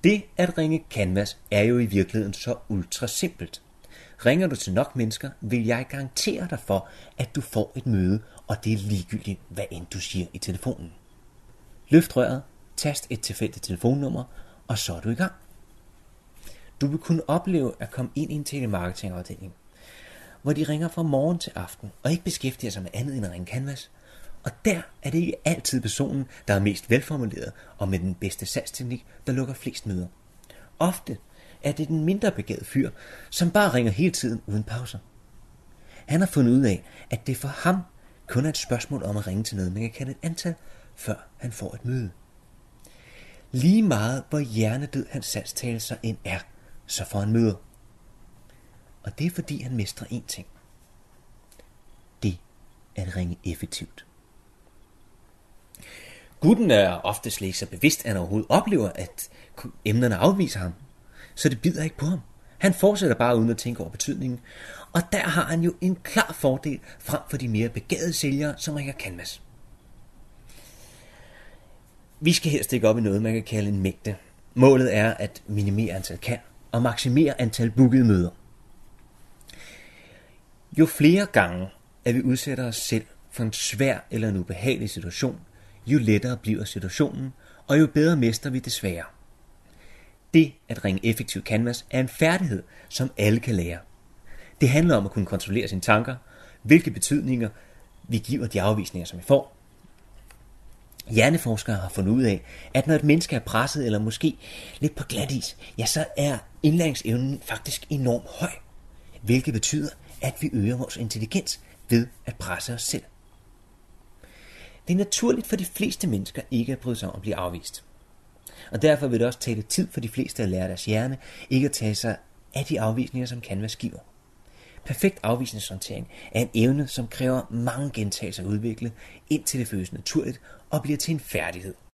Det at ringe Canvas er jo i virkeligheden så ultra simpelt. Ringer du til nok mennesker, vil jeg garantere dig for, at du får et møde, og det er ligegyldigt, hvad end du siger i telefonen. Løft røret, tast et tilfældigt telefonnummer, og så er du i gang. Du vil kunne opleve at komme ind i en telemarketingafdeling, hvor de ringer fra morgen til aften, og ikke beskæftiger sig med andet end at ringe Canvas. Og der er det ikke altid personen, der er mest velformuleret og med den bedste salgsteknik, der lukker flest møder. Ofte er det den mindre begavede fyr, som bare ringer hele tiden uden pauser. Han har fundet ud af, at det for ham kun er et spørgsmål om at ringe til noget, man kan kalde et antal, før han får et møde. Lige meget hvor hjernedød hans salgstale så end er, så får han møder. Og det er fordi han mestrer én ting. Det at ringe effektivt. Gutten er ofte slet ikke så bevidst, at han overhovedet oplever, at emnerne afviser ham. Så det bider ikke på ham. Han fortsætter bare uden at tænke over betydningen. Og der har han jo en klar fordel frem for de mere begavede sælgere, som ringer Canvas. Vi skal helst ikke op i noget, man kan kalde en mængde. Målet er at minimere antal kald og maksimere antal bookede møder. Jo flere gange, at vi udsætter os selv for en svær eller en ubehagelig situation, jo lettere bliver situationen, og jo bedre mestrer vi det svære. Det at ringe effektivt Canvas er en færdighed, som alle kan lære. Det handler om at kunne kontrollere sine tanker, hvilke betydninger vi giver de afvisninger, som vi får. Hjerneforskere har fundet ud af, at når et menneske er presset eller måske lidt på glatis, ja, så er indlæringsevnen faktisk enormt høj, hvilket betyder, at vi øger vores intelligens ved at presse os selv. Det er naturligt for de fleste mennesker ikke at bryde sig om at blive afvist. Og derfor vil det også tage lidt tid for de fleste at lære deres hjerne ikke at tage sig af de afvisninger, som Canvas giver. Perfekt afvisningshåndtering er en evne, som kræver mange gentagelser at udvikle, indtil det føles naturligt og bliver til en færdighed.